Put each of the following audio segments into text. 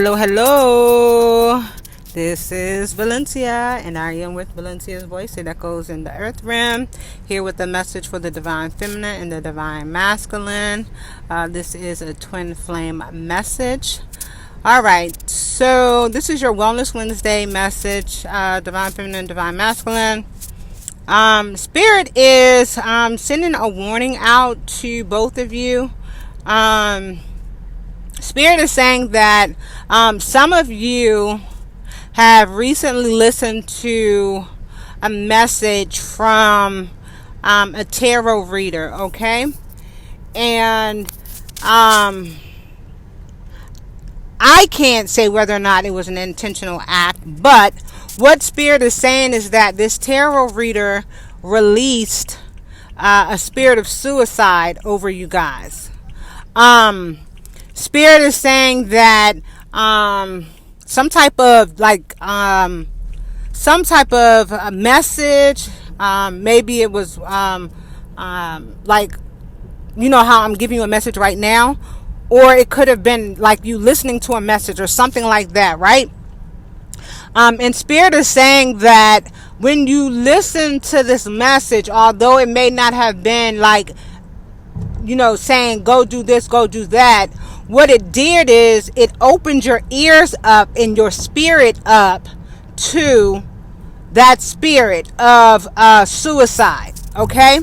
Hello, hello. This is Valencia, and I am with Valencia's voice. It echoes in the earth realm. Here with a message for the divine feminine and the divine masculine. This is a twin flame message. All right, so this is your Wellness Wednesday message, divine feminine, divine masculine. Spirit is sending a warning out to both of you. Spirit is saying that some of you have recently listened to a message from a tarot reader, okay? And I can't say whether or not it was an intentional act, but what Spirit is saying is that this tarot reader released a spirit of suicide over you guys. Spirit is saying that some type of message, maybe it was like, you know how I'm giving you a message right now, or it could have been like you listening to a message or something like that, right? And Spirit is saying that when you listen to this message, although it may not have been like, you know, saying go do this, go do that, what it did is it opened your ears up and your spirit up to that spirit of suicide, okay?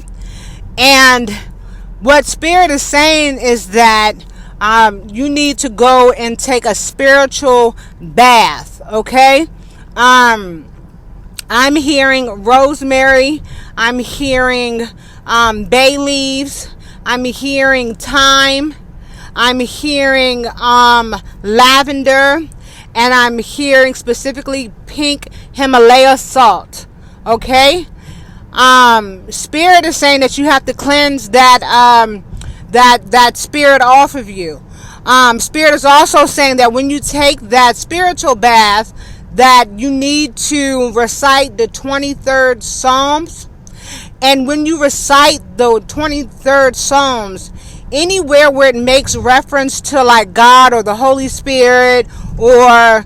And what Spirit is saying is that you need to go and take a spiritual bath, okay? I'm hearing rosemary, I'm hearing bay leaves, I'm hearing thyme, I'm hearing lavender, and I'm hearing specifically pink Himalaya salt, okay? Spirit is saying that you have to cleanse that spirit off of you. Spirit is also saying that when you take that spiritual bath, that you need to recite the 23rd Psalms. And when you recite the 23rd Psalms, anywhere where it makes reference to like God or the Holy Spirit or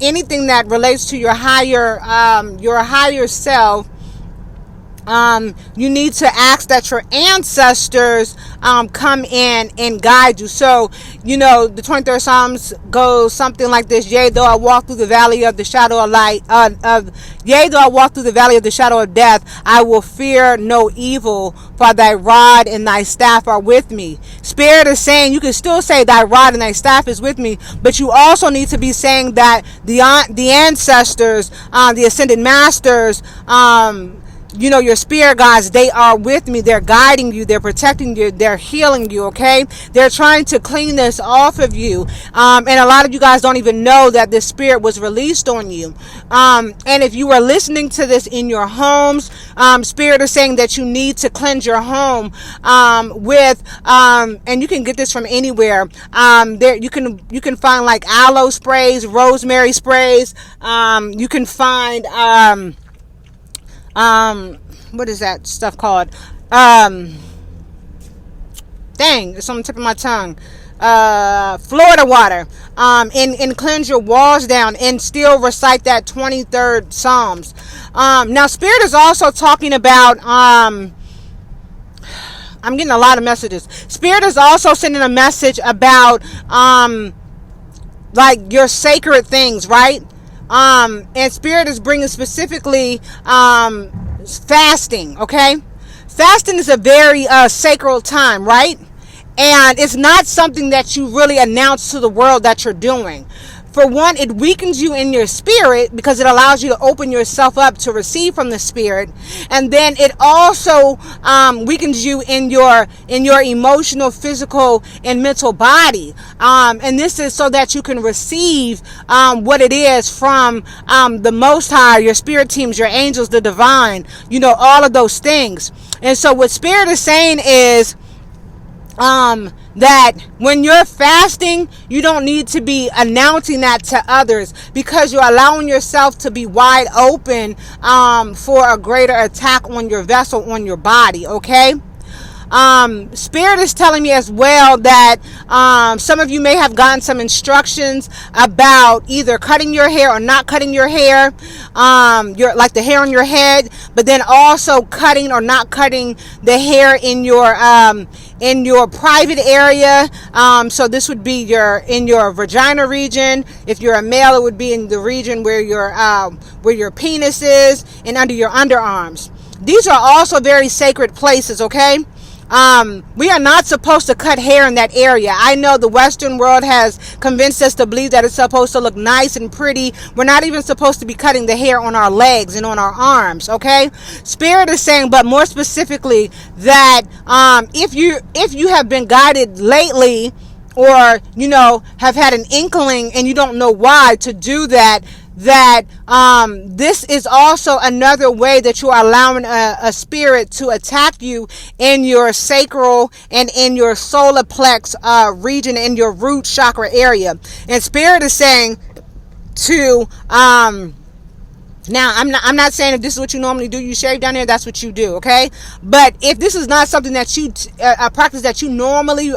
anything that relates to your higher self, you need to ask that your ancestors come in and guide you. So, you know, the 23rd Psalms goes something like this: yea, though I walk through the valley of the shadow of yea, though I walk through the valley of the shadow of death, I will fear no evil, for thy rod and thy staff are with me. Spirit is saying you can still say thy rod and thy staff is with me, but you also need to be saying that the ancestors, the ascended masters, you know, your spirit guides, they are with me. They're guiding you. They're protecting you. They're healing you, okay? They're trying to clean this off of you. And a lot of you guys don't even know that this spirit was released on you. And if you are listening to this in your homes, Spirit is saying that you need to cleanse your home with, and you can get this from anywhere. There you can find like aloe sprays, rosemary sprays. You can find what is that stuff called? Dang, it's on the tip of my tongue. Florida water. And cleanse your walls down and still recite that 23rd Psalms. Now Spirit is also talking about, I'm getting a lot of messages. Spirit is also sending a message about, like your sacred things, right? And Spirit is bringing specifically fasting, okay? Fasting is a very sacred time, right? And it's not something that you really announce to the world that you're doing. For one, it weakens you in your spirit because it allows you to open yourself up to receive from the Spirit. And then it also weakens you in your emotional, physical, and mental body. And this is so that you can receive what it is from the Most High, your spirit teams, your angels, the divine, you know, all of those things. And so what Spirit is saying is that when you're fasting, you don't need to be announcing that to others, because you're allowing yourself to be wide open for a greater attack on your vessel, on your body, okay? Spirit is telling me as well that some of you may have gotten some instructions about either cutting your hair or not cutting your hair, like the hair on your head, but then also cutting or not cutting the hair in your private area. So this would be in your vagina region. If you're a male, it would be in the region where your penis is and under your underarms. These are also very sacred places, okay? We are not supposed to cut hair in that area. I know the Western world has convinced us to believe that it's supposed to look nice and pretty. We're not even supposed to be cutting the hair on our legs and on our arms, okay? Spirit is saying, but more specifically, that if you have been guided lately, or have had an inkling and you don't know why to do that, this is also another way that you are allowing a spirit to attack you in your sacral and in your solar plex region, in your root chakra area. And Spirit is saying to now, I'm not saying if this is what you normally do, you shave down there, that's what you do, okay? But if this is not something that you a practice that you normally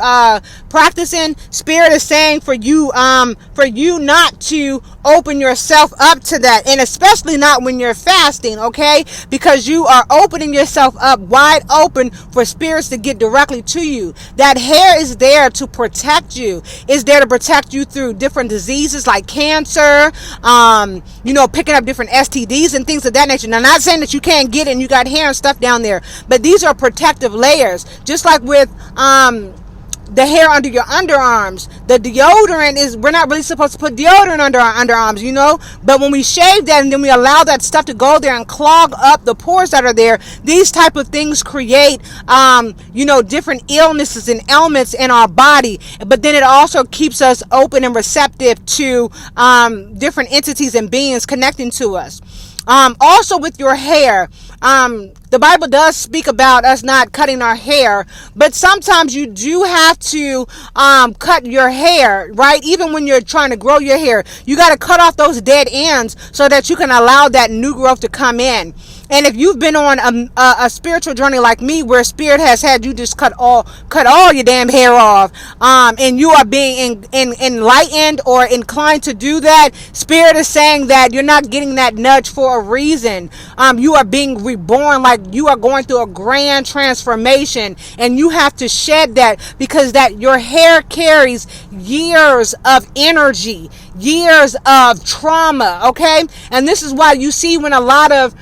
practice in, Spirit is saying for you not to open yourself up to that, and especially not when you're fasting, okay? Because you are opening yourself up wide open for spirits to get directly to you. That hair is there to protect you. It's there to protect you through different diseases like cancer, picking up different STDs and things of that nature. Now, I'm not saying that you can't get it and you got hair and stuff down there, but these are protective layers. Just like with the hair under your underarms, the deodorant we're not really supposed to put deodorant under our underarms, but when we shave that and then we allow that stuff to go there and clog up the pores that are there, these type of things create different illnesses and ailments in our body. But then it also keeps us open and receptive to different entities and beings connecting to us. Also with your hair, the Bible does speak about us not cutting our hair, but sometimes you do have to cut your hair, right? Even when you're trying to grow your hair, you got to cut off those dead ends so that you can allow that new growth to come in. And if you've been on a spiritual journey like me, where Spirit has had you just cut all your damn hair off, and you are being enlightened or inclined to do that, Spirit is saying that you're not getting that nudge for a reason. You are being reborn, like you are going through a grand transformation, and you have to shed that, because that your hair carries years of energy, years of trauma, okay? And this is why you see when a lot of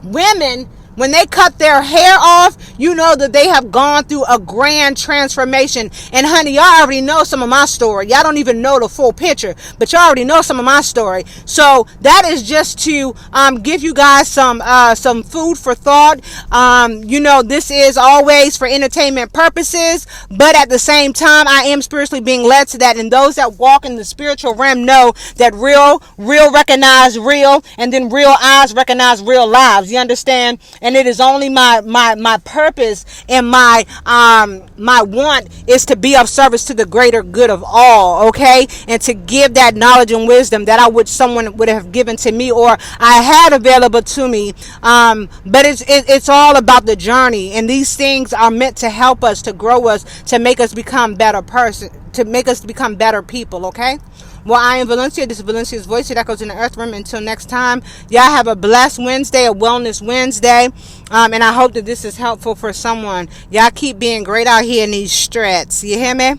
women, when they cut their hair off, you know that they have gone through a grand transformation. And honey, y'all already know some of my story. Y'all don't even know the full picture, but y'all already know some of my story. So that is just to give you guys some food for thought. This is always for entertainment purposes, but at the same time, I am spiritually being led to that. And those that walk in the spiritual realm know that real recognize real, and then real eyes recognize real lives. You understand? And it is only my purpose and my want is to be of service to the greater good of all, okay? And to give that knowledge and wisdom that I wish someone would have given to me, or I had available to me. But it's all about the journey, and these things are meant to help us, to grow us, to make us become better to make us become better people, okay? Well, I am Valencia. This is Valencia's voice that goes in the earth realm. Until next time, y'all have a blessed Wednesday, a wellness Wednesday. And I hope that this is helpful for someone. Y'all keep being great out here in these streets. You hear me?